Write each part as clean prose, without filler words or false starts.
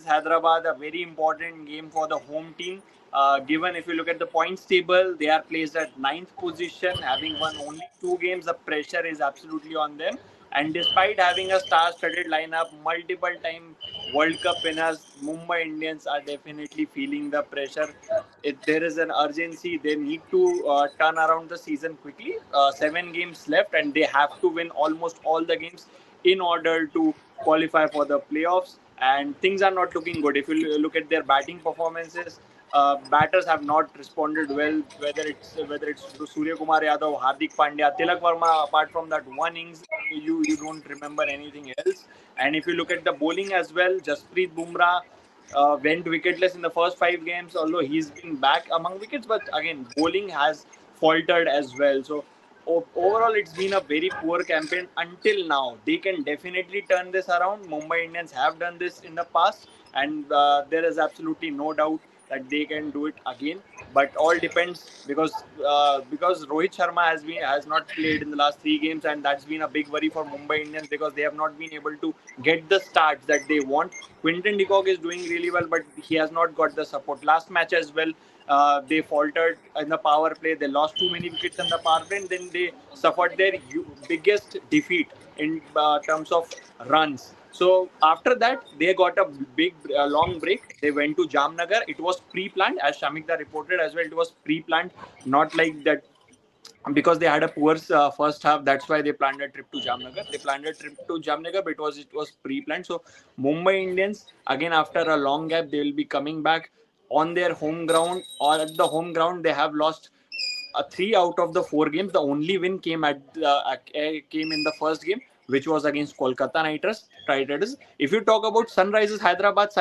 Hyderabad, a very important game for the home team. Given if you look at the points table, they are placed at ninth position, having won only 2 games. The pressure is absolutely on them. And despite having a star-studded lineup, multiple-time World Cup winners, Mumbai Indians are definitely feeling the pressure. If there is an urgency, they need to turn around the season quickly. 7 games left, and they have to win almost all the games in order to qualify for the playoffs. And things are not looking good. If you look at their batting performances, batters have not responded well. Whether it's Surya Kumar Yadav, Hardik Pandya, Tilak Verma. Apart from that one innings, you don't remember anything else. And if you look at the bowling as well, Jasprit Bumrah went wicketless in the first 5 games, although he's been back among wickets. But again, bowling has faltered as well. So overall, it's been a very poor campaign until now. They can definitely turn this around. Mumbai Indians have done this in the past, and there is absolutely no doubt that they can do it again. But all depends because Rohit Sharma has not played in the last 3 games, and that's been a big worry for Mumbai Indians because they have not been able to get the starts that they want. Quinton de Kock is doing really well, but he has not got the support. Last match as well, they faltered in the power play. They lost too many wickets in the power play, and then they suffered their biggest defeat in terms of runs. So after that, they got a big long break. They went to Jamnagar. It was pre-planned, as Shamikda reported as well. It was pre-planned, not like that because they had a poor first half. That's why they planned a trip to Jamnagar. They planned a trip to Jamnagar, but it was pre-planned. So Mumbai Indians again after a long gap, they will be coming back on their home ground or at the home ground. They have lost 3 out of the 4 games. The only win came in the first game, which was against Kolkata Knight Riders. If you talk about Sunrisers Hyderabad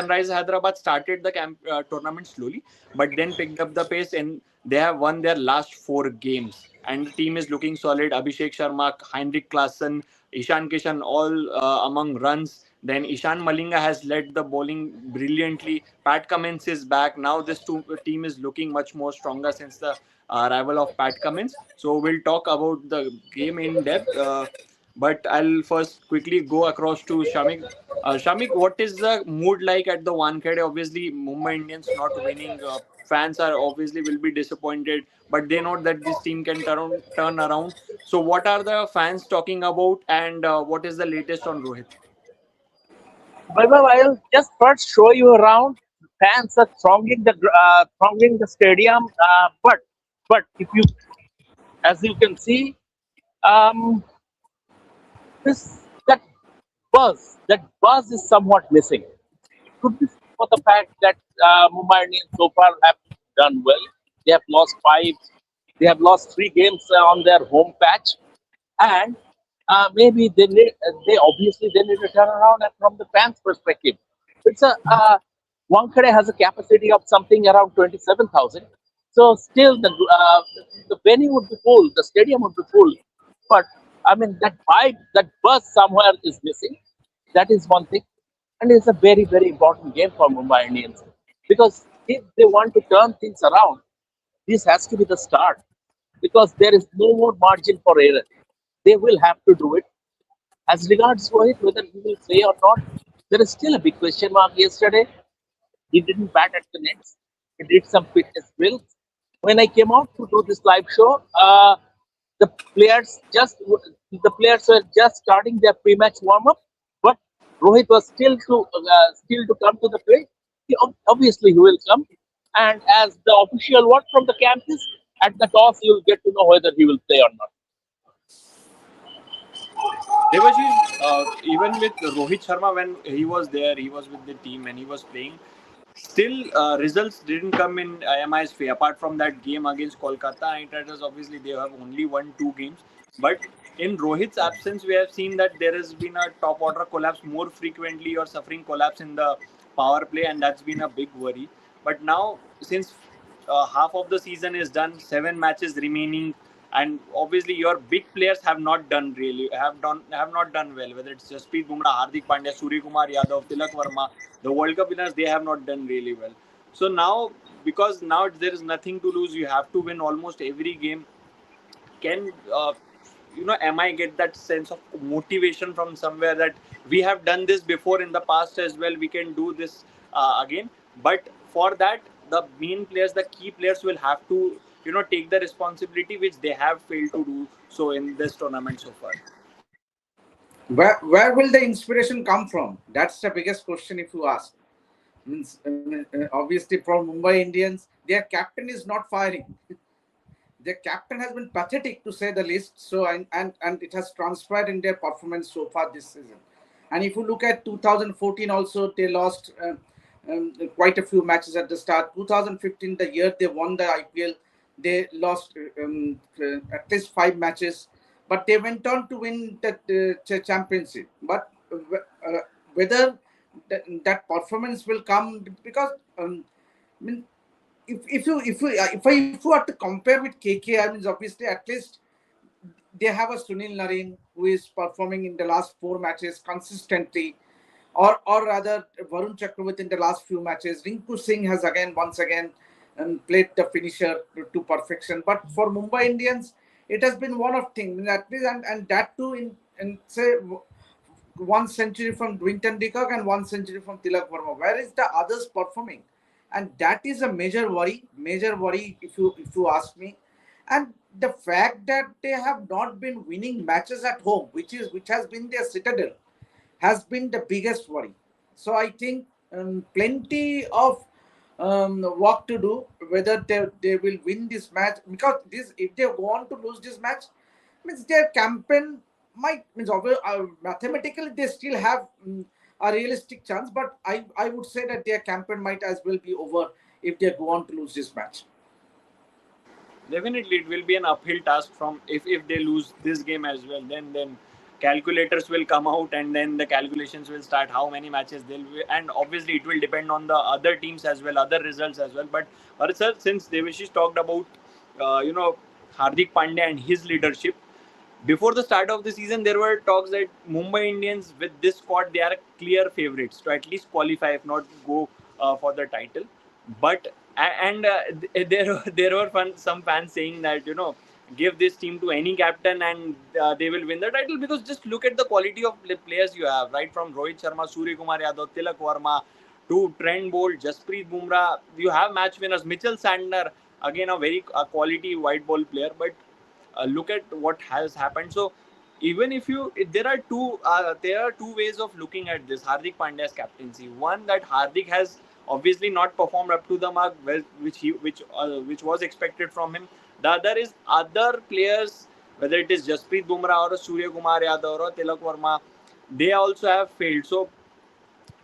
started the tournament slowly, but then picked up the pace and they have won their last 4 games. And the team is looking solid. Abhishek Sharma, Heinrich Klaassen, Ishan Kishan, all among runs. Then Ishan Malinga has led the bowling brilliantly. Pat Cummins is back. Now this team is looking much more stronger since the arrival of Pat Cummins. So we'll talk about the game in depth. But I'll first quickly go across to Shamik. Shamik, what is the mood like at the Wankhede? Obviously, Mumbai Indians not winning. Fans are obviously will be disappointed, but they know that this team can turn around. So, what are the fans talking about, and what is the latest on Rohit? Vaibhav, I'll just first show you around. Fans are thronging the stadium, but if you, as you can see, um, this that buzz is somewhat missing. It could be for the fact that Mumbai Indians so far have done well. They have lost five. They have lost 3 games on their home patch, and maybe they obviously they need to turn around. And from the fans' perspective, it's a Wankhede has a capacity of something around 27,000. So still the venue would be full, the stadium would be full, but I mean that vibe, that buzz somewhere is missing. That is one thing, and it's a very important game for Mumbai Indians because if they want to turn things around, this has to be the start because there is no more margin for error. They will have to do it. As regards Rohit, whether he will play or not, there is still a big question mark. Yesterday, he didn't bat at the nets. He did some fitness drills. When I came out to do this live show, the players just the players were just starting their pre-match warm-up, but Rohit was still to come to the play. Obviously, he will come, and as the official word from the camp is, at the toss, you will get to know whether he will play or not. Devashish, even with Rohit Sharma, when he was there, he was with the team and he was playing. Still, results didn't come in IMI's favor. Apart from that game against Kolkata Knight Riders, obviously they have only won 2 games. But in Rohit's absence, we have seen that there has been a top order collapse more frequently or suffering collapse in the power play, and that's been a big worry. But now, since half of the season is done, 7 matches remaining, and obviously your big players have not done well. Whether it's Jasprit Bumrah, Hardik Pandya, Surya Kumar Yadav, Tilak Verma, the World Cup winners, they have not done really well. So now, because now there is nothing to lose, you have to win almost every game. Can MI get that sense of motivation from somewhere that we have done this before in the past as well? We can do this again. But for that, the main players, the key players, will have to take the responsibility, which they have failed to do so in this tournament so far. Where will the inspiration come from? That's the biggest question if you ask. Means, obviously from Mumbai Indians, their captain is not firing. Their captain has been pathetic to say the least. So and it has transpired in their performance so far this season. And if you look at 2014, also they lost quite a few matches at the start. 2015, the year they won the IPL, they lost at least 5 matches, but they went on to win the championship. But whether that performance will come, because I mean, if you are to compare with KK, I mean, obviously at least they have a Sunil Narine who is performing in the last 4 matches consistently, or rather Varun Chakravarti in the last few matches. Rinku Singh has once again played the finisher to perfection. But for Mumbai Indians, it has been one of things at least, and that too in say 1 century from Dwinton de Kock and 1 century from Tilak Verma. Where is the others performing? And that is a major worry if you ask me. And the fact that they have not been winning matches at home, which has been their citadel, has been the biggest worry. So I think plenty of work to do whether they will win this match, because this if they go on to lose this match means their campaign might means mathematically they still have a realistic chance, but I would say that their campaign might as well be over if they go on to lose this match. Definitely, it will be an uphill task from if they lose this game as well. Then calculators will come out, and then the calculations will start how many matches they'll be, and obviously it will depend on the other teams as well, other results as well. But sir, since Devashish talked about Hardik Pandya and his leadership, before the start of the season, there were talks that Mumbai Indians, with this squad, they are clear favorites to at least qualify, if not go for the title. But there were some fans saying that give this team to any captain and they will win the title, because just look at the quality of players you have, right from Rohit Sharma, Surya Kumar Yadav, Tilak Verma to Trent Bolt, Jasprit Bumrah. You have match winners, Mitchell Santner, again a very quality white ball player, but look at what has happened. So even if you there are two ways of looking at this Hardik Pandya's captaincy. One, that Hardik has obviously not performed up to the mark which was expected from him. The other is other players, whether it is Jasprit Bumrah or Surya Kumar Yadav or Tilak Verma, they also have failed. So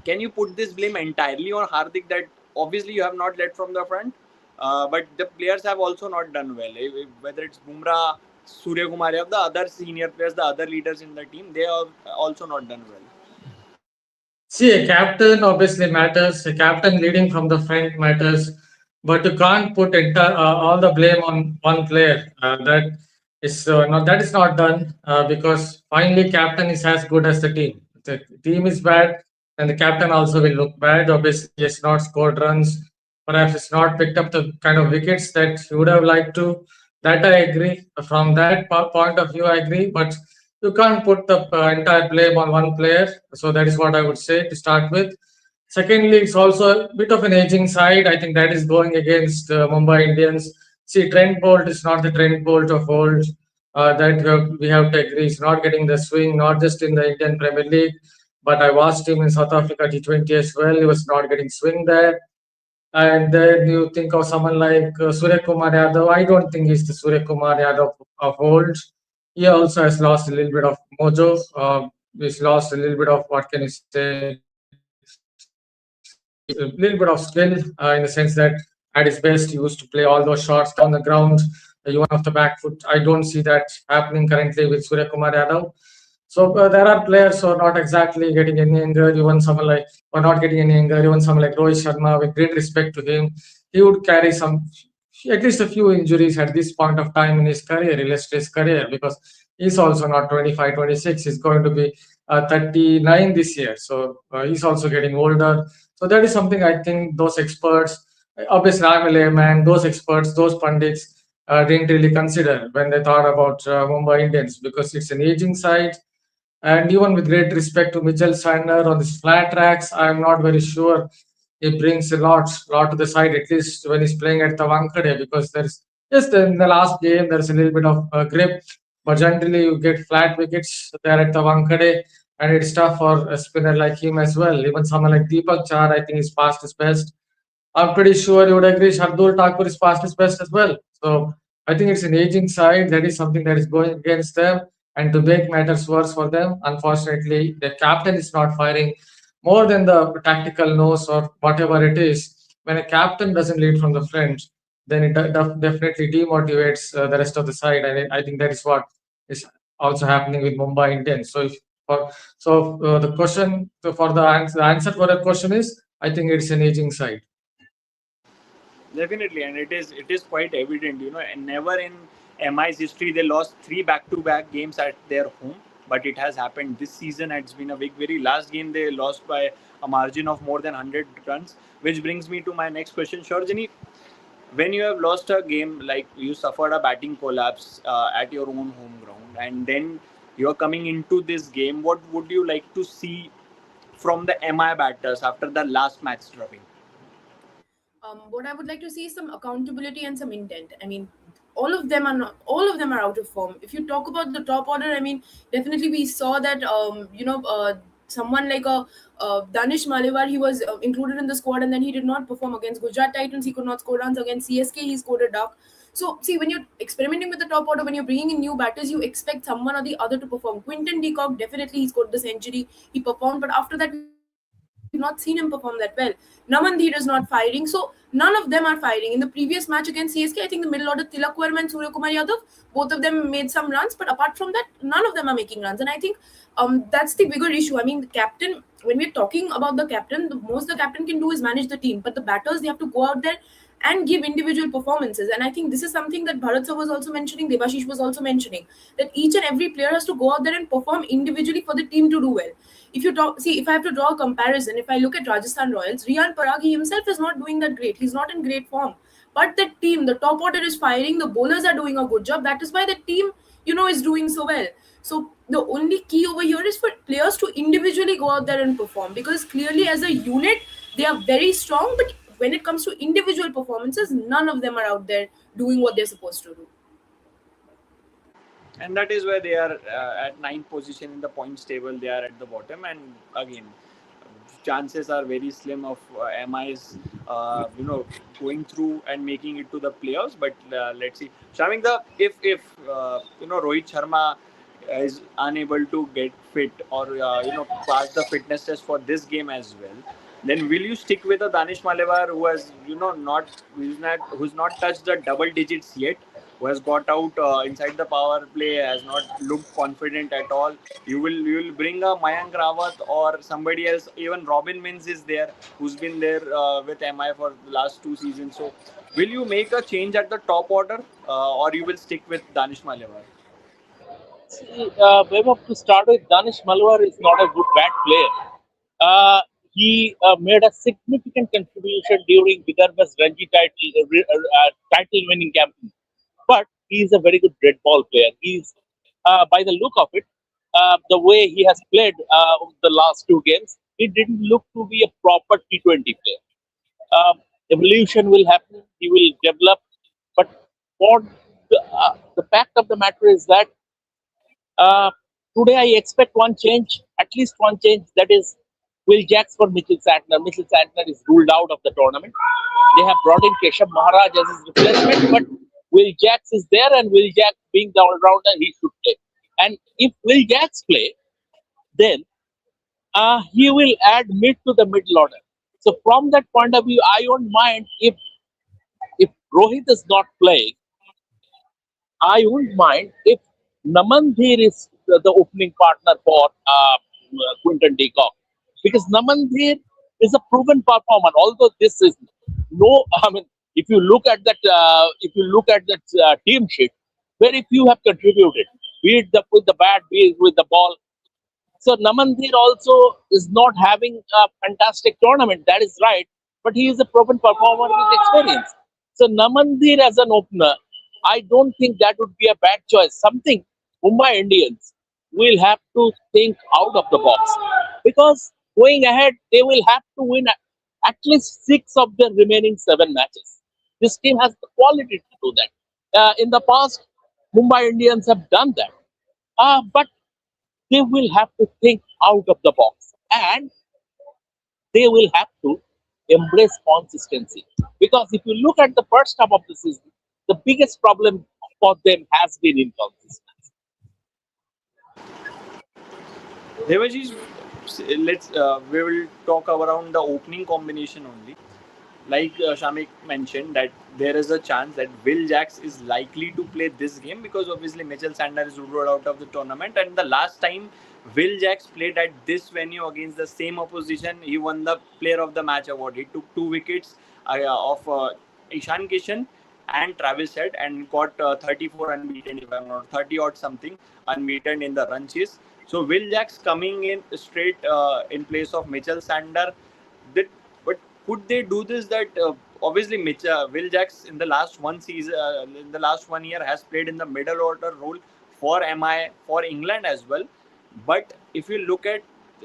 can you put this blame entirely on Hardik, that obviously you have not led from the front, but the players have also not done well? Whether it's Bumrah, Surya Kumar, the other senior players, the other leaders in the team, they have also not done well. See, a captain obviously matters. A captain leading from the front matters, but you can't put all the blame on one player. That is not done because finally captain is as good as the team. The team is bad, and the captain also will look bad. Obviously, he has not scored runs. Perhaps it's not picked up the kind of wickets that he would have liked to. That I agree. From that point of view, I agree. But you can't put the entire blame on one player. So that is what I would say to start with. Secondly, it's also a bit of an aging side. I think that is going against Mumbai Indians. See, Trent Bolt is not the Trent Bolt of old. That we have to agree. He's not getting the swing, not just in the Indian Premier League, but I watched him in South Africa T20 as well. He was not getting swing there. And then you think of someone like Surya Kumar Yadav. I don't think he's the Surya Kumar Yadav of old. He also has lost a little bit of mojo. He's lost a little bit of, what can you say, a little bit of skill in the sense that at his best he used to play all those shots down the ground, even off the back foot. I don't see that happening currently with Surya Kumar Yadav. So there are players who are not exactly getting any younger. Even someone like or not getting any younger. Even someone like Rohit Sharma, with great respect to him, he would carry some at least a few injuries at this point of time in his career, illustrious career, because he's also not 25, 26. He's going to be 39 this year. So he's also getting older. So that is something I think those experts, obviously I'm a layman, those experts, those pundits didn't really consider when they thought about Mumbai Indians, because it's an aging side. And even with great respect to Mitchell Santner on these flat tracks, I'm not very sure he brings a lot to the side, at least when he's playing at the Wankhede, because there's just in the last game there's a little bit of grip, but generally you get flat wickets there at the Wankhede, and it's tough for a spinner like him as well. Even someone like Deepak Char, I think, is past his best. I'm pretty sure you would agree Shardul Thakur is past his best as well. So I think it's an aging side. That is something that is going against them. And to make matters worse for them, unfortunately, the captain is not firing more than the tactical nose or whatever it is. When a captain doesn't lead from the front, then it definitely demotivates the rest of the side. And I think that is what is also happening with Mumbai Indians. For, the question for the answer for that question is, I think it's an aging side. Definitely, and it is quite evident, and never in MI's history they lost three back-to-back games at their home, but it has happened this season. It's been a very last game they lost by a margin of more than 100 runs, which brings me to my next question. Shorjani, when you have lost a game, like you suffered a batting collapse at your own home ground, and then you're coming into this game, what would you like to see from the MI batters after the last match dropping? What I would like to see is some accountability and some intent. I mean, all of them are out of form. If you talk about the top order, I mean, definitely we saw that someone like a Danish Maliwar, he was included in the squad, and then he did not perform against Gujarat Titans. He could not score runs against CSK. He scored a duck. So, see, when you're experimenting with the top order, when you're bringing in new batters, you expect someone or the other to perform. Quinton de Kock, definitely he scored the century. He performed, but after that, we've not seen him perform that well. Namandeer is not firing. So, none of them are firing. In the previous match against CSK, I think the middle order, Tilak Verma and Surya Kumar Yadav, both of them made some runs, but apart from that, none of them are making runs. And I think that's the bigger issue. I mean, the captain, when we're talking about the captain, the most the captain can do is manage the team, but the batters, they have to go out there and give individual performances. And I think this is something that Bharat sir was also mentioning, Debashish was also mentioning, that each and every player has to go out there and perform individually for the team to do well. If I have to draw a comparison, if I look at Rajasthan Royals, Riyan Parag, he himself is not doing that great. He's not in great form. But the team, the top order is firing, the bowlers are doing a good job. That is why the team, is doing so well. So the only key over here is for players to individually go out there and perform, because clearly as a unit, they are very strong, but when it comes to individual performances, none of them are out there doing what they're supposed to do. And that is why they are at ninth position in the points table. They are at the bottom, and again, chances are very slim of MIs, going through and making it to the playoffs. But let's see. Shaming, if Rohit Sharma is unable to get fit or pass the fitness test for this game as well, then will you stick with a Danish Malevar who has who's not touched the double digits yet, who has got out inside the power play, has not looked confident at all? You will bring a Mayank Rawat or somebody else. Even Robin Mins is there, who's been there with MI for the last 2 seasons. So will you make a change at the top order, or you will stick with Danish Malevar? See, Vaibhav, to start with, Danish Malwar is not a good bad player. He made a significant contribution during Vidarbha's Ranji title winning campaign. But he is a very good red ball player. He's, by the look of it, the way he has played the last 2 games, he didn't look to be a proper T20 player. Evolution will happen, he will develop. But for the fact of the matter is that uh, today I expect one change, at least one change, that is Will Jacks for Mitchell Santner. Mitchell Santner is ruled out of the tournament. They have brought in Keshav Maharaj as his replacement, but Will Jacks is there, and Will Jacks being the all-rounder, he should play. And if Will Jacks play, then he will add mid to the middle order. So from that point of view, I don't mind if Rohit is not playing. I wouldn't mind if Namandhir is the opening partner for Quinton de Kock, because Namandhir is a proven performer. Although this is no, I mean, if you look at that team sheet, very few have contributed, be it with the bat, be it with the ball. So Namandir also is not having a fantastic tournament. That is right, but he is a proven performer with experience. So Namandir as an opener, I don't think that would be a bad choice. Something Mumbai Indians will have to think out of the box, because going ahead they will have to win at least six of the remaining seven matches. This team has the quality to do that. In the past, Mumbai Indians have done that. But they will have to think out of the box, and they will have to embrace consistency. Because if you look at the first half of the season, the biggest problem for them has been inconsistency. Devaji's, let's we will talk around the opening combination only. Like Shamik mentioned, that there is a chance that Will Jacks is likely to play this game because obviously Mitchell Sanders is ruled out of the tournament. And the last time Will Jacks played at this venue against the same opposition, he won the Player of the Match award. He took 2 wickets of Ishan Kishan and Travis Head and got 34 unbeaten, if I'm not 30 odd something unbeaten in the run chase. So Will Jacks coming in straight in place of Mitchell Sander. That, but could they do this? That obviously Will Jacks in the last one season, in the last 1 year, has played in the middle order role for MI for England as well. But if you look at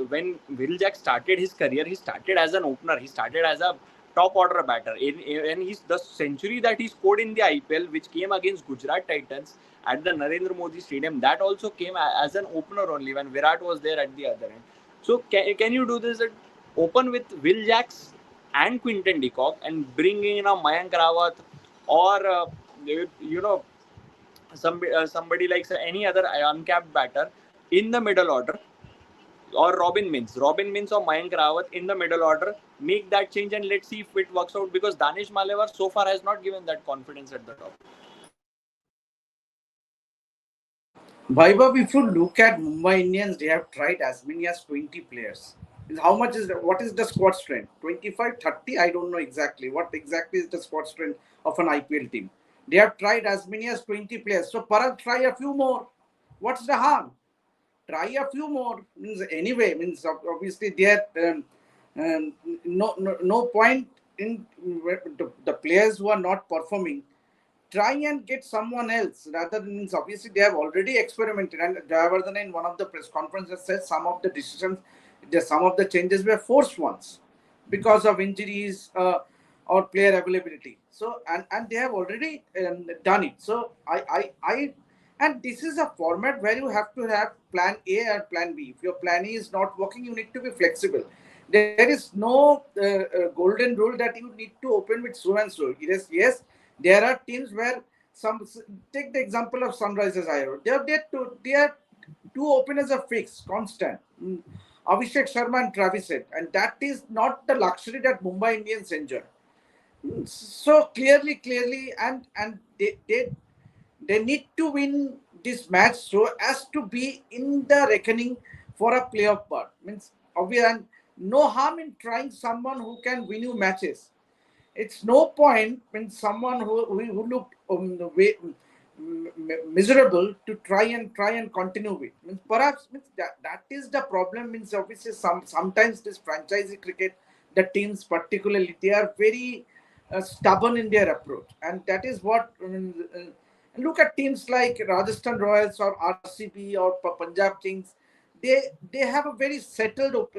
when Will Jack started his career, he started as an opener. He started as a top order batter. And he's the century that he scored in the IPL, which came against Gujarat Titans at the Narendra Modi Stadium, that also came as an opener only when Virat was there at the other end. So can you do this? Open with Will Jacks and Quinton de Kock and bring in a Mayank Rawat or you know somebody like any other uncapped batter in the middle order, or Robin Mins or Mayank Rawat in the middle order, make that change and let's see if it works out, because Danish Malewar so far has not given that confidence at the top. Vaibhav, if you look at Mumbai Indians, they have tried as many as 20 players. How much is what is the squad strength? 25, 30? I don't know exactly. What exactly is the squad strength of an IPL team? They have tried as many as 20 players. So perhaps try a few more. What's the harm? Try a few more. Means anyway, means obviously there no point in the players who are not performing. Try and get someone else rather than, means obviously they have already experimented, and Jayavardhan in one of the press conferences said some of the decisions, some of the changes were forced ones because of injuries or player availability. So and they have already done it. So I and this is a format where you have to have plan A and plan B. If your plan A is not working, you need to be flexible. There is no golden rule that you need to open with so and so. Yes, there are teams where some, take the example of Sunrisers IO. They are two openers are fixed, constant. Abhishek Sharma and Travis Head, and that is not the luxury that Mumbai Indians enjoy. So clearly, and they need to win this match so as to be in the reckoning for a playoff berth. Means obvious, and no harm in trying someone who can win you matches. It's no point when someone who looked miserable to try and continue with. Means perhaps means that is the problem. Means obviously sometimes this franchisee cricket, the teams particularly, they are very stubborn in their approach, and that is what. Look at teams like Rajasthan Royals or RCB or Punjab Kings. They have a very settled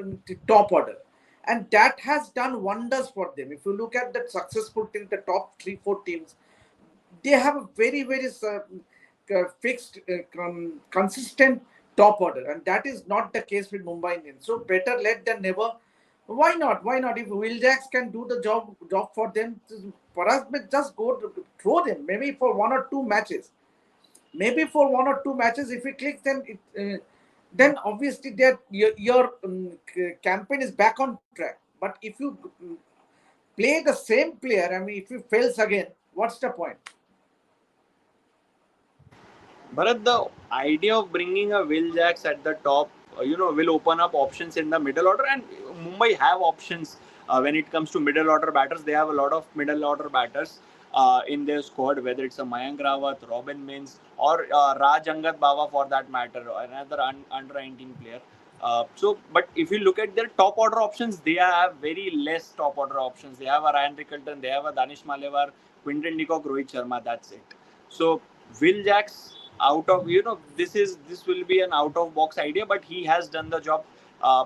top order, and that has done wonders for them. If you look at the successful teams, the top 3-4 teams, they have a very fixed, consistent top order, and that is not the case with Mumbai Indians. So better let them never. Why not? Why not? If Will Jacks can do the job for them, for us, just go throw them. Maybe for 1 or 2 matches. Maybe for 1 or 2 matches, if it clicks, then obviously that your campaign is back on track. But if you play the same player, I mean, if he fails again, what's the point? Bharat, the idea of bringing a Will Jacks at the top, will open up options in the middle order, and Mumbai have options when it comes to middle order batters. They have a lot of middle order batters in their squad, whether it's a Mayank Rawat, Robin Mins, or Raj Angat Bava for that matter, another under 19 player. But if you look at their top order options, they have very less top order options. They have a Ryan Rickelton, they have a Danish Malewar, Quinton de Kock, Rohit Sharma. That's it. So Will Jacks, out of this will be an out of box idea, but he has done the job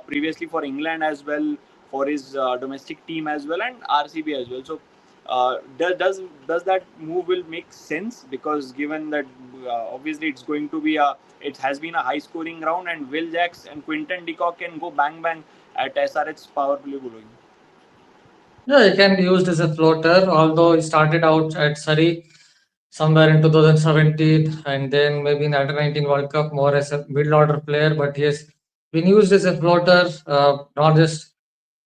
previously for England as well, for his domestic team as well and RCB as well. So does that move will make sense, because given that obviously it's going to be a it has been a high scoring round, and Will Jacks and Quinton de Kock can go bang bang at SRH power play bowling. Yeah, it can be used as a floater, although he started out at Surrey somewhere in 2017 and then maybe in the under 19 World Cup more as a middle order player. But he has been used as a floater, not just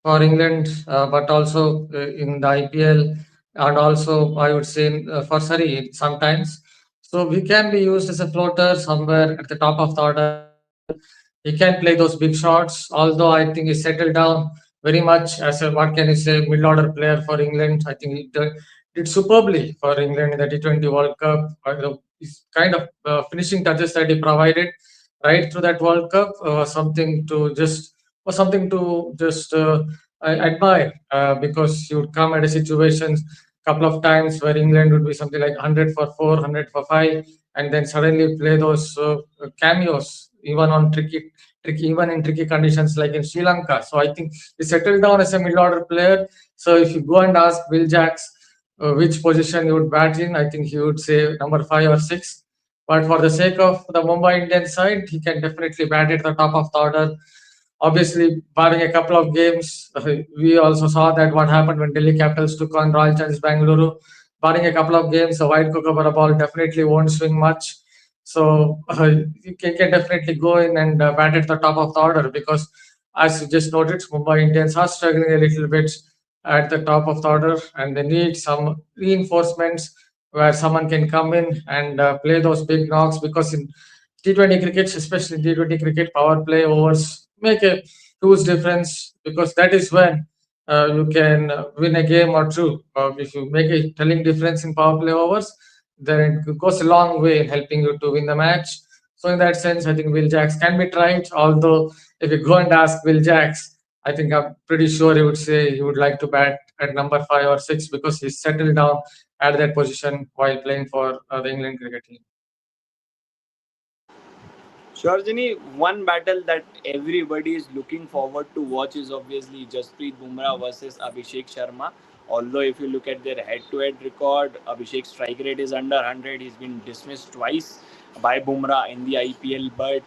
for England, but also in the IPL, and also I would say for Surrey sometimes. So he can be used as a floater somewhere at the top of the order. He can play those big shots, although I think he settled down very much as a, what can you say, middle order player for England. I think he did superbly for England in the T20 World Cup. His kind of finishing touches that he provided right through that World Cup was something to just admire, because you would come at a situation couple of times where England would be something like 100 for 4, 100 for 5, and then suddenly play those cameos even on even in tricky conditions like in Sri Lanka. So I think he settled down as a middle order player. So if you go and ask Will Jacks which position he would bat in, I think he would say number 5 or 6. But for the sake of the Mumbai Indians side, he can definitely bat at the top of the order. Obviously, barring a couple of games, we also saw that what happened when Delhi Capitals took on Royal Challengers Bangalore. Barring a couple of games, the wide Kookaburra ball definitely won't swing much. So you can definitely go in and bat at the top of the order, because, as you just noted, Mumbai Indians are struggling a little bit at the top of the order, and they need some reinforcements where someone can come in and play those big knocks, because in T20 cricket, especially T20 cricket, power play overs make a huge difference, because that is when you can win a game or two. If you make a telling difference in power play overs, then it goes a long way in helping you to win the match. So in that sense, I think Will Jacks can be tried. Although if you go and ask Will Jacks, I think I'm pretty sure he would say he would like to bat at number 5 or 6, because he's settled down at that position while playing for the England cricket team. Sure, Jimmy. One battle that everybody is looking forward to watch is obviously Jasprit Bumrah versus Abhishek Sharma. Although, if you look at their head-to-head record, Abhishek's strike rate is under 100. He's been dismissed twice by Bumrah in the IPL, but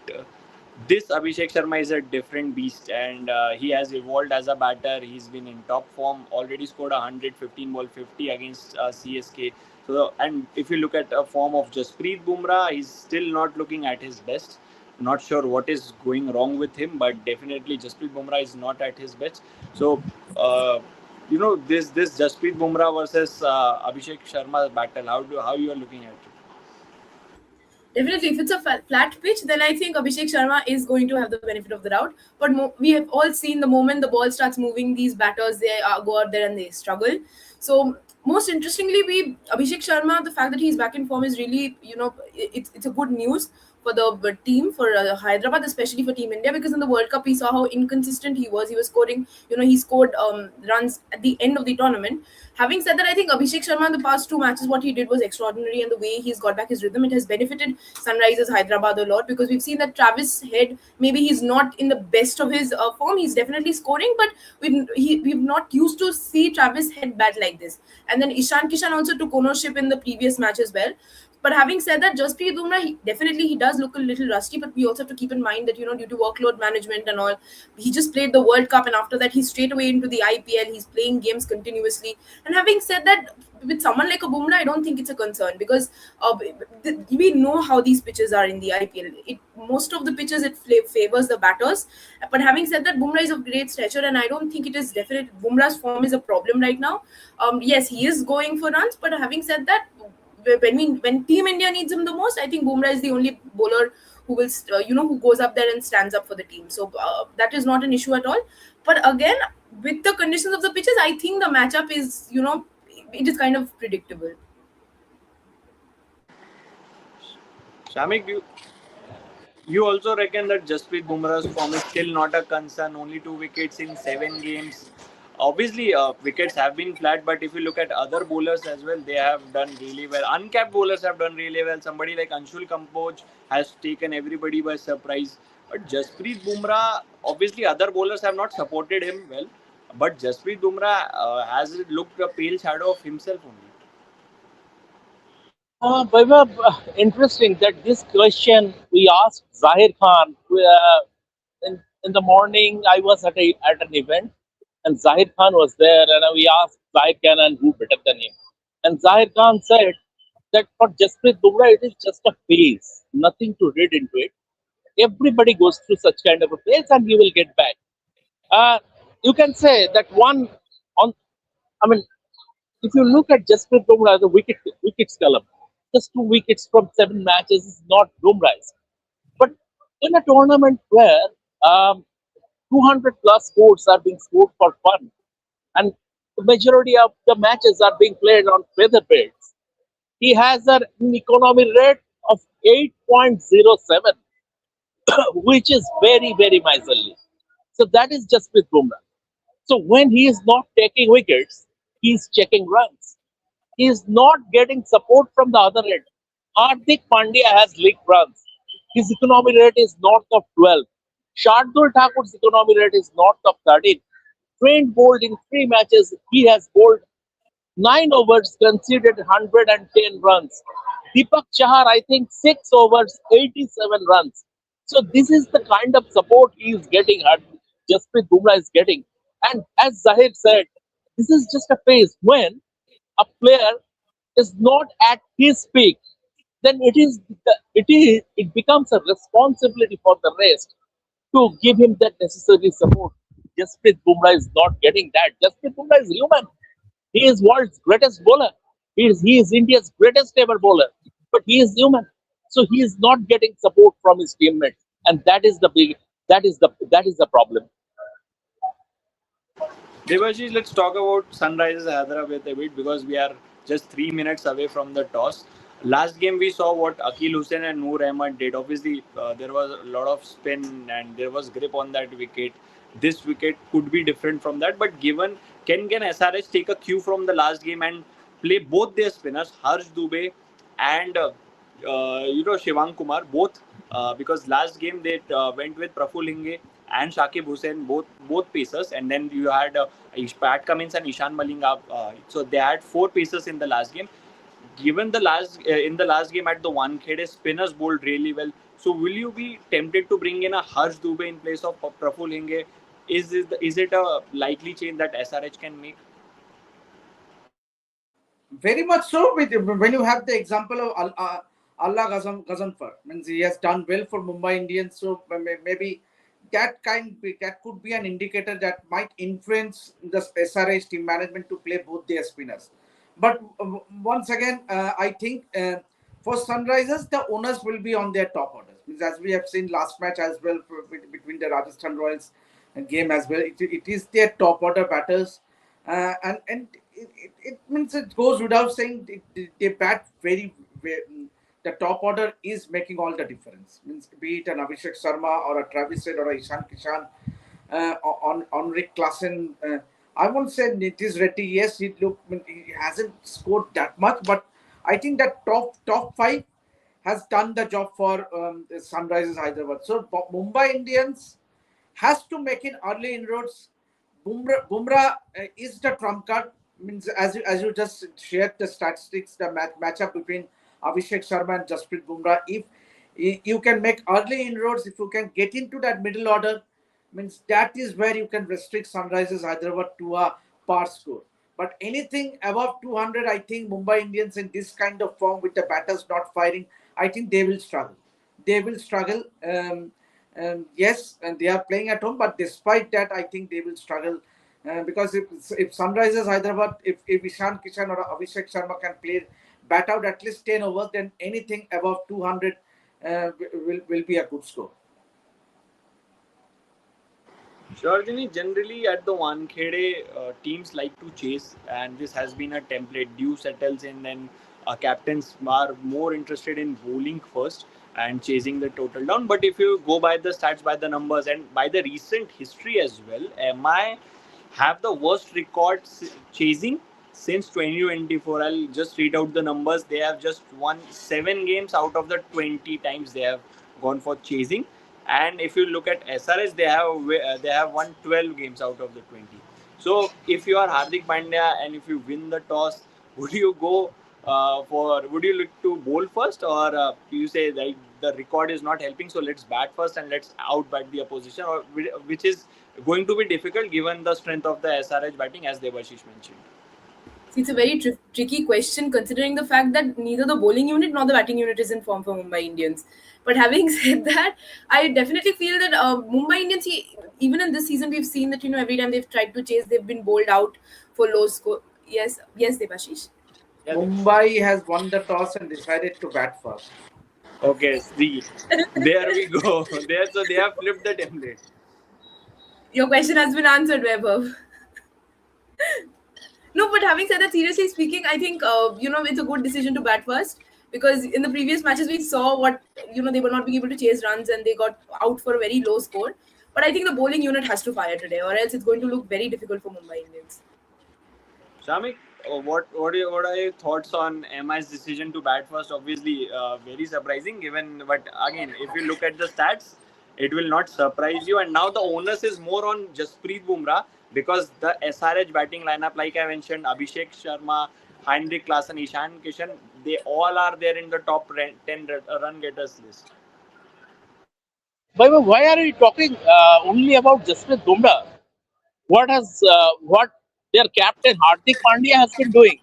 this Abhishek Sharma is a different beast, and he has evolved as a batter. He's been in top form, already scored 115 ball 50 against CSK. So, and if you look at a form of Jasprit Bumrah, he's still not looking at his best. Not sure what is going wrong with him, but definitely Jasprit Bumrah is not at his best. So, this Jasprit Bumrah versus Abhishek Sharma battle, how you are looking at it? Definitely, if it's a flat pitch, then I think Abhishek Sharma is going to have the benefit of the doubt. But we have all seen the moment the ball starts moving, these batters they go out there and they struggle. So most interestingly, we Abhishek Sharma, the fact that he's back in form is really it's a good news for the team, for Hyderabad, especially for Team India, because in the World Cup we saw how inconsistent he was. He was scoring, he scored runs at the end of the tournament. Having said that, I think Abhishek Sharma in the past two matches, what he did was extraordinary, and the way he's got back his rhythm, it has benefited Sunrisers Hyderabad a lot, because we've seen that Travis Head, maybe he's not in the best of his form. He's definitely scoring, but we've not used to see Travis Head bat like this. And then Ishan Kishan also took ownership in the previous match as well. But having said that, Jasprit Bumrah, he does look a little rusty. But we also have to keep in mind that due to workload management and all, he just played the World Cup, and after that he's straight away into the IPL. He's playing games continuously. And having said that, with someone like a Bumrah, I don't think it's a concern, because we know how these pitches are in the IPL. Most of the pitches it favors the batters. But having said that, Bumrah is of great stature, and I don't think it is definite. Bumrah's form is a problem right now. Yes, he is going for runs, but having said that, when Team India needs him the most, I think Bumrah is the only bowler who will who goes up there and stands up for the team. So that is not an issue at all. But again, with the conditions of the pitches, I think the matchup is it is kind of predictable. Shamik, you also reckon that Jasprit Bumrah's form is still not a concern? Only 2 wickets in 7 games. Obviously, wickets have been flat, but if you look at other bowlers as well, they have done really well. Uncapped bowlers have done really well. Somebody like Anshul Kamboj has taken everybody by surprise. But Jasprit Bumrah, obviously, other bowlers have not supported him well. But Jasprit Bumrah has looked a pale shadow of himself only. Vaibhav, interesting that this question we asked Zahir Khan. In the morning, I was at an event, and Zahir Khan was there, and we asked Zahir Khan and who better than him. And Zahir Khan said that for Jasprit Bumrah, it is just a phase, nothing to read into it. Everybody goes through such kind of a phase, and you will get back. Uh, you can say that one on. I mean, if you look at Jasprit Bumrah, the wickets column, just 2 wickets from 7 matches is not Bumrah's. But in a tournament where 200 plus scores are being scored for fun, and the majority of the matches are being played on feather beds, he has an economy rate of 8.07, which is very, very miserly. So that is Jasprit Bumrah. So when he is not taking wickets, he is checking runs. He is not getting support from the other end. Hardik Pandya has league runs. His economy rate is north of 12. Shardul Thakur's economy rate is north of 13. Trent bowled in 3 matches. He has bowled 9 overs, conceded 110 runs. Deepak Chahar, I think, 6 overs, 87 runs. So this is the kind of support he is getting. Jasprit Bumrah is getting. And as Zahir said, this is just a phase when a player is not at his peak, then it becomes a responsibility for the rest to give him that necessary support. Jasprit Bumrah is not getting that. Jasprit Bumrah is human. He is world's greatest bowler. He is India's greatest ever bowler. But he is human. So he is not getting support from his teammates. And that is the problem. Devashish, let's talk about Sunrisers Hyderabad a bit because we are just 3 minutes away from the toss. Last game we saw what Akil Hussain and Noor Ahmed did. Obviously, there was a lot of spin and there was grip on that wicket. This wicket could be different from that, but given can SRH take a cue from the last game and play both their spinners, Harsh Dubey and Shivang Kumar, both because last game they went with Praful Hinge and Shakib Hussain, both pacers, and then you had Pat Cummins and Ishan Malinga. So they had 4 pacers in the last game. Given the last in the last game at the Wankhede, spinners bowled really well. So will you be tempted to bring in a Harsh Dubey in place of Praful Hinge? Is it a likely change that SRH can make? Very much so. When you have the example of Allah Gazanfar, means he has done well for Mumbai Indians. So maybe that could be an indicator that might influence the SRH team management to play both their spinners. But once again, I think for Sunrisers, the owners will be on their top orders. Means as we have seen last match as well between the Rajasthan Royals game as well, it is their top order batters, and it means it goes without saying they bat very. The top order is making all the difference. Means be it an Abhishek Sharma or a Travis Head or a Ishan Kishan, on Rick Klassen. I won't say Nitish Reddy. Yes, he hasn't scored that much, but I think that top five has done the job for the Sunrisers Hyderabad. So Mumbai Indians has to make it early inroads. Bumrah is the trump card. Means as you just shared the statistics, the matchup between Abhishek Sharma and Jasprit Bumrah. If you can make early inroads, if you can get into that middle order, means that is where you can restrict Sunrisers Hyderabad to a par score. But anything above 200, I think Mumbai Indians in this kind of form with the batters not firing, I think they will struggle. They will struggle. Yes, and they are playing at home, but despite that, I think they will struggle because if Sunrisers Hyderabad, if Ishan Kishan or Abhishek Sharma can play bat out at least 10 overs, then anything above 200 will be a good score. Sure, generally at the Wankhede, teams like to chase, and this has been a template. Dew settles in, and captains are more interested in bowling first and chasing the total down. But if you go by the stats, by the numbers, and by the recent history as well, MI have the worst record chasing since 2024. I'll just read out the numbers. They have just won 7 games out of the 20 times they have gone for chasing. And if you look at SRS, they have won 12 games out of the 20. So if you are Hardik Pandya and if you win the toss, would you go would you look to bowl first, or you say that the record is not helping, so let's bat first and let's outbat the opposition, or which is going to be difficult given the strength of the SRH batting, as Devashish mentioned. See, it's a very tricky question considering the fact that neither the bowling unit nor the batting unit is in form for Mumbai Indians. But having said that, I definitely feel that Mumbai Indians, even in this season, we've seen that every time they've tried to chase, they've been bowled out for low score. Yes, yes, Devashish. Yeah. Mumbai has won the toss and decided to bat first. Okay, see, there we go. There, so they have flipped the template. Your question has been answered, Vaibhav. No, but having said that, seriously speaking, I think it's a good decision to bat first because in the previous matches we saw what they were not being able to chase runs and they got out for a very low score. But I think the bowling unit has to fire today, or else it's going to look very difficult for Mumbai Indians. Shamik, what are your thoughts on MI's decision to bat first? Obviously, very surprising given, but again, if you look at the stats, it will not surprise you. And now the onus is more on Jasprit Bumrah because the SRH batting lineup, like I mentioned, Abhishek Sharma, Heinrich Klaasen, Ishan Kishan, they all are there in the top 10 run getters list. Why are we talking only about Jasprit Bumrah? What their captain Hardik Pandya has been doing?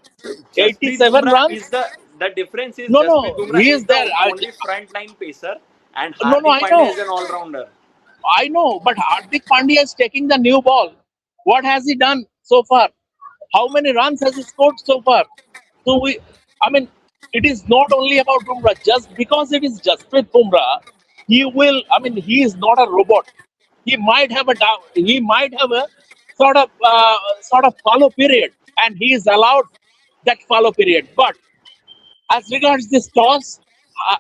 Jasprit 87 Bumrah runs. is the difference is No, Jasprit no, Bumrah he is is the there. only frontline pacer, and No, Hardik I Pandya know, is an all rounder. but Hardik Pandya is taking the new ball. What has he done so far? How many runs has he scored so far? So I mean, it is not only about Bumrah. Just because it is Jasprit Bumrah, he will. I mean, he is not a robot. He might have a he might have a sort of follow period, and he is allowed that follow period. But as regards this toss, uh,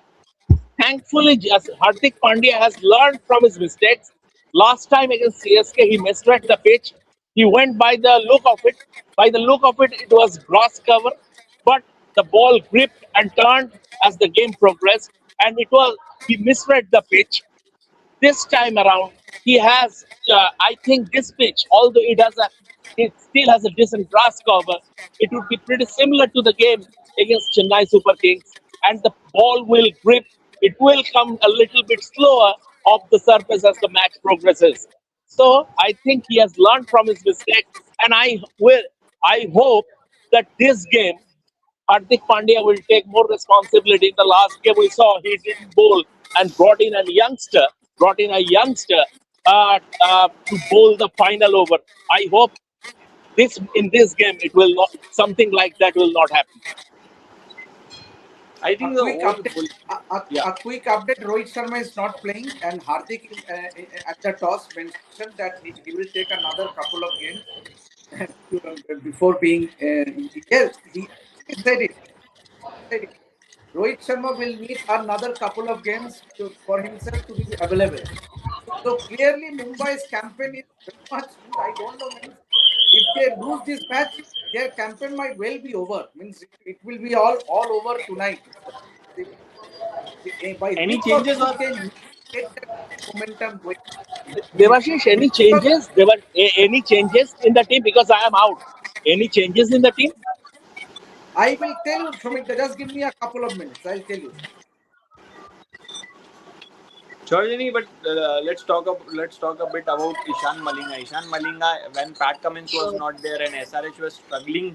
thankfully, Hardik Pandya has learned from his mistakes. Last time against CSK, he misread the pitch. He went by the look of it. By the look of it, it was grass cover, but the ball gripped and turned as the game progressed, and he misread the pitch. This time around, he has, I think, this pitch, although it still has a decent grass cover, it would be pretty similar to the game against Chennai Super Kings, and the ball will grip. It will come a little bit slower off the surface as the match progresses. So I think he has learned from his mistake, and I hope that this game Hardik Pandya will take more responsibility. In the last game, we saw he didn't bowl and brought in a youngster to bowl the final over. I hope this in this game it will not something like that will not happen. I A think the quick whole update. yeah. A quick update. Rohit Sharma is not playing, and Hardik at the toss mentioned that he will take another couple of games before being. Yes, he said it. Said it. Rohit Sharma will need another couple of games for himself to be available. So clearly, Mumbai's campaign is very much. I don't know. Means if they lose this match, their campaign might well be over. Means it will be all over tonight. By Any hook or changes crook, or they need to get that momentum going. Devashish, any Because changes? There were any changes in the team because I am out. Any changes in the team? I will tell you from it. Just give me a couple of minutes. I'll tell you. Chorjini, but let's talk a bit about Ishan Malinga. Ishan Malinga, when Pat Cummins was Sure. not there and SRH was struggling,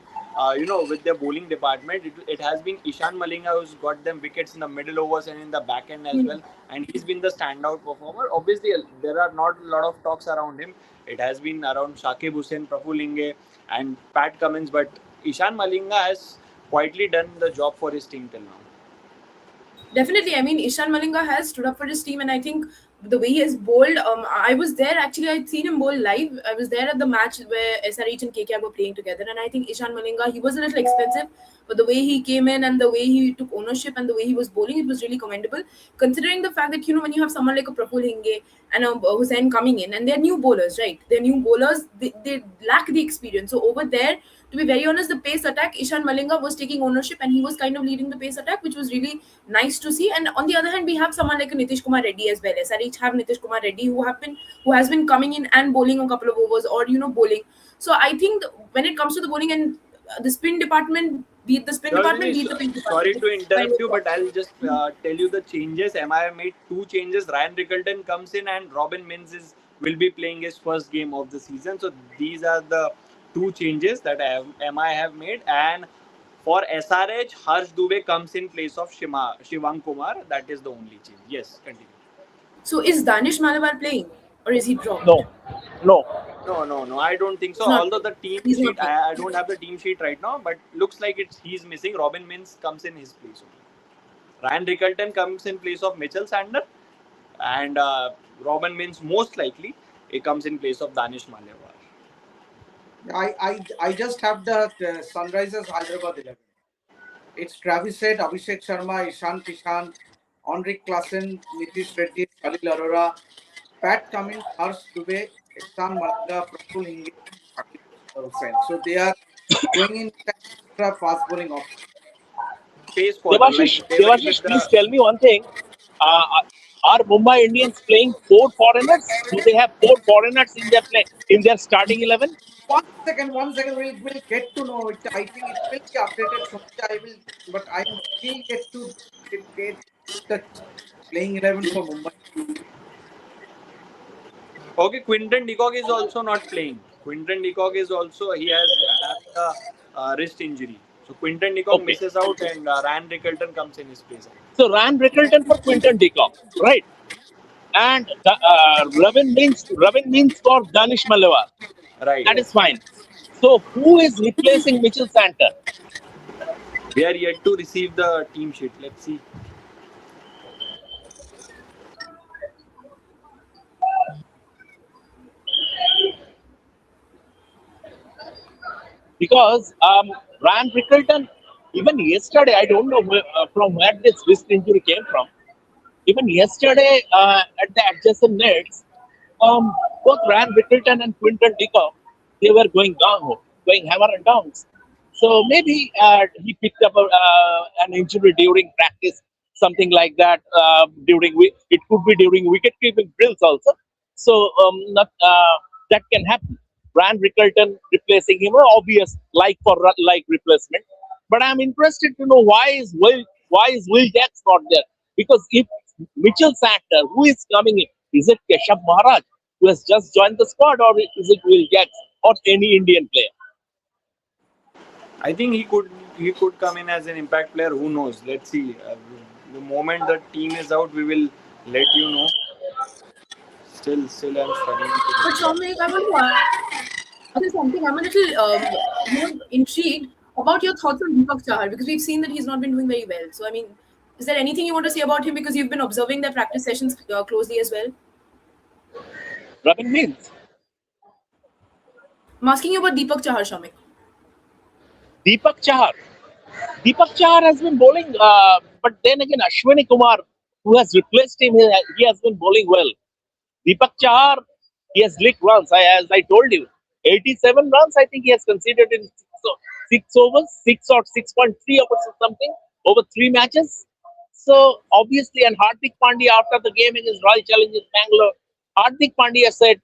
with their bowling department, it has been Ishan Malinga who's got them wickets in the middle overs and in the back end as well, and he's been the standout performer. Obviously, there are not a lot of talks around him. It has been around Shakib Hussain, Prafulinge, and Pat Cummins, but Ishan Malinga has quietly done the job for his team till now. Definitely. I mean, Ishan Malinga has stood up for his team, and I think the way he has bowled, I was there actually. I'd seen him bowl live. I was there at the match where SRH and KKR were playing together, and I think Ishan Malinga, he was a little expensive, but the way he came in and the way he took ownership and the way he was bowling, it was really commendable. Considering the fact that when you have someone like a Praful Hinge and a Hussain coming in, and they're new bowlers, right? They're new bowlers. They lack the experience. So over there, to be very honest, the pace attack, Ishan Malinga was taking ownership and he was kind of leading the pace attack, which was really nice to see. And on the other hand, we have someone like a Nitish Kumar Reddy as well. SRH have Nitish Kumar Reddy who has been coming in and bowling a couple of overs or bowling. So I think when it comes to the bowling and the spin department, beat the spin Shalini, department, beat the pin department. sorry to It's kind interrupt of you, but I'll just tell you the changes. MI have made two changes. Ryan Rickelton comes in, and Robin Mins will be playing his first game of the season. So these are the two changes that MI have made. And for SRH, Harsh Dubey comes in place of Shivang Kumar. That is the only change. Yes, continue. so is Danish Malabar playing or is he dropped? No, no. No. I don't think so. He's not Although playing. the team He's not sheet, playing. I don't have the team sheet right now, but looks like he's missing. Robin Mins comes in his place only. Ryan Rickelton comes in place of Mitchell Sander, and Robin Mins most likely he comes in place of Danish Malevar. I just have the Sunrisers Hyderabad 11. It's Travis Head, Abhishek Sharma, Ishan Kishan, Henrik Klassen, Nitish Reddy, Salil Arora, Pat Cummins, Harsh Dubey, Ihsan Malaga, Praful Hinge, Shakib Hussain. So they are going in with an extra fast bowling option. Pace bowler, Devashish, like they went Devashish, with please the tell me one thing. Uh, are Mumbai Indians playing four foreigners? Do they have four foreigners in their in their starting 11? One second. We'll get to know it. I think it will be updated soon. I will, but I'm still yet to get the playing 11 for Mumbai. okay. Quinton de Kock is also not playing. Quinton de Kock is also he has having a wrist injury. So Quinton de Kock Okay. misses out, and Ryan Rickelton comes in his place. So Ryan Rickelton for Quinton de Kock, right? And Ravin means for Danish Malabar. Right. That is fine. So who is replacing Mitchell Santer? We are yet to receive the team sheet. Let's see. Because Ryan Rickelton, even yesterday, I don't know from where this wrist injury came from. Even yesterday at the adjacent nets, both Ryan Rickelton and Quinton de Kock, they were going down, going hammer and downs. So maybe he picked up an injury during practice, something like that. It could be during wicket keeping drills also. So not, that can happen. Ryan Rickelton replacing him, obvious like for like replacement. But I'm interested to know why is Will Jacks not there? Because if Mitchell Sander, who is coming in, is it Keshav Maharaj who has just joined the squad, or is it Will Jacks or any Indian player? I think he could come in as an impact player. Who knows? Let's see. The moment the team is out, we will let you know. Still, I'm struggling But to. Shomik, I want to ask you something. I'm a little, intrigued about your thoughts on Deepak Chahar because we've seen that he's not been doing very well. So, I mean, is there anything you want to say about him because you've been observing their practice sessions closely as well? Robin means I'm asking you about Deepak Chahar, Shomik. Deepak Chahar. Deepak Chahar has been bowling, but then again, Ashwini Kumar, who has replaced him, he has been bowling well. Deepak Chahar, he has leaked runs. As I told you, 87 runs, I think he has conceded in six overs, 6.3 overs or something, over 3 matches. So, obviously, and Hardik Pandya, after the game against Royal Challengers Bangalore, Hardik Pandya said,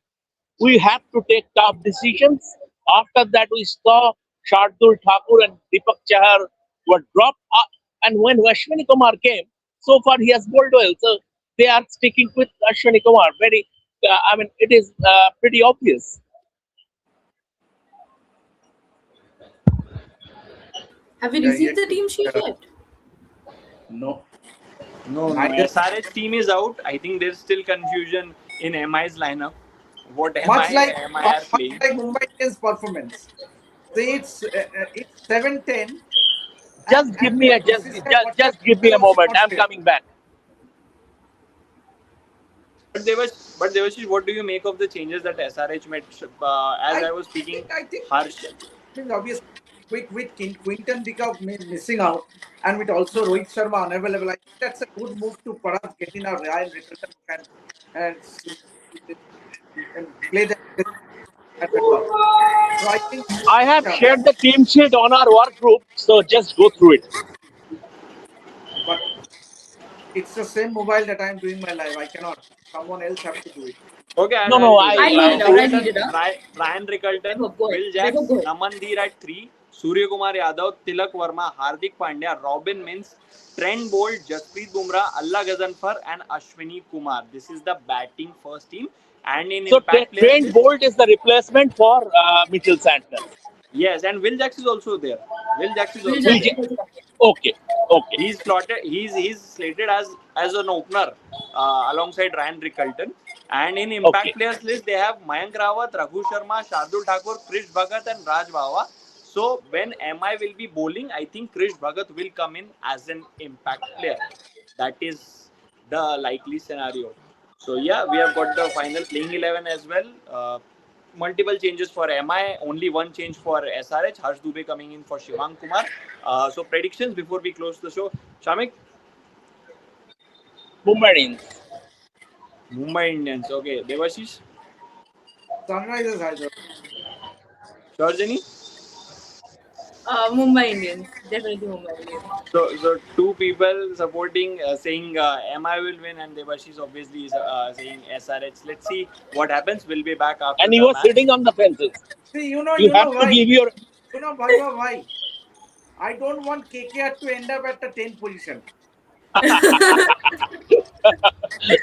we have to take tough decisions. After that, we saw Shardul Thakur and Deepak Chahar were dropped. And when Ashwini Kumar came, so far he has bowled well. So they are sticking with Ashwini Kumar. It is pretty obvious. Have you Yeah, received yet the to team sheet yet? no. No. Neither. SRH team is out. I think there's still confusion in MI's lineup. What Much like MI are much playing? like Mumbai Indians performance. See, it's 7-10, Just give and me the a just, consistent just whatever just give me a is moment. not I'm there. coming back. But Devashish, what do you make of the changes that SRH made? As I I was speaking, I think Harsh. it is obvious with Quinton de Kock missing out, and with also Rohit Sharma unavailable. I think that's a good move to perhaps get in a Ryan Rickelton who can and play the at the top. So I think, I have yeah, shared the team sheet on our work group, so just go through it. but it's the same mobile that I'm doing my live. I cannot. Someone else have to do it. Okay, No, I'll no, do that. I'll read it out. I'll read Captain it out. Ryan Rickelton, Go ahead. Will Vaibhav, Jacks, go ahead. Naman Dheer at 3, Surya Kumar Yadav, Tilak Verma, Hardik Pandya, Robin Mins, Trent Bolt, Jasprit Bumrah, Allah Gazanfar, and Ashwini Kumar. This is the batting first team. And in So impact players Trent list, Bolt is the replacement for Mitchell Santner. yes, and Will Jacks is also there. Will Jacks is Will also Will Jack there. Ja- is also coming. Okay, okay, He's slotted. He's slated as an opener alongside Ryan Rickelton. And in impact okay. players list, they have Mayank Rawat, Raghu Sharma, Shardul Thakur, Krish Bhagat, and Raj Bhawa. So when MI will be bowling, I think Krish Bhagat will come in as an impact player. That is the likely scenario. So yeah, we have got the final playing 11 as well. Multiple changes for MI, only one change for SRH. Harsh Dubey coming in for Shivang Kumar. So predictions before we close the show. Shamik, Mumbai Indians. Mumbai Indians. Okay, Devashish, Sunrisers Hyderabad. Sharjani. Mumbai Indians. Definitely Mumbai Indians. So two people supporting, saying MI will win, and Devashish obviously is saying SRH. Let's see what happens. We'll be back after And the you are match. sitting on the fences. See, You you have know to why? give your. You know, Bhaiva, why? I don't want KKR to end up at the 10th position.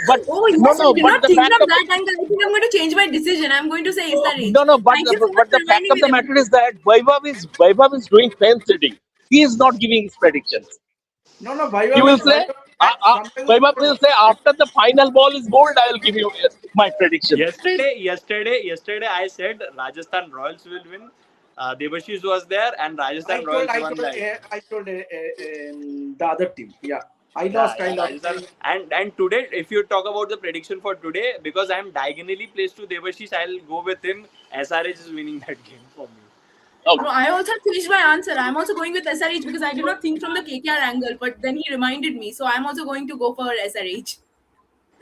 But Oh no, yes, I no. did But not the think fact of of that angle. I think I'm going to change my decision. I'm going to say SRH. no, no. But Thank you so the, much but for the fact reminding of me, the matter Devashish. is that Vaibhav is doing fence sitting. He is not giving his predictions. No, no, He will say, Sunrisers Vaibhav will say, after the final ball is bowled, I will give you my prediction. Yesterday, I said Rajasthan Royals will win. Devashish was there, and Rajasthan Royals won that. I told the other team. Yeah, I Yeah, lost. I yeah, lost. Rajasthan. And today, if you talk about the prediction for today, because I am diagonally placed to Devashish, I'll go with him. SRH is winning that game for me. Okay. No, I also changed my answer. I'm also going with SRH because I did not think from the KKR angle, but then he reminded me. So I'm also going to go for SRH.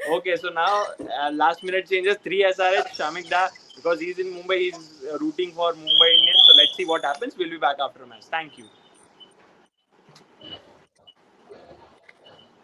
Okay, so now last minute changes 3 SRH. Shamik Da, because he's in Mumbai, he's rooting for Mumbai Indians. So let's see what happens. We'll be back after a match. Thank you.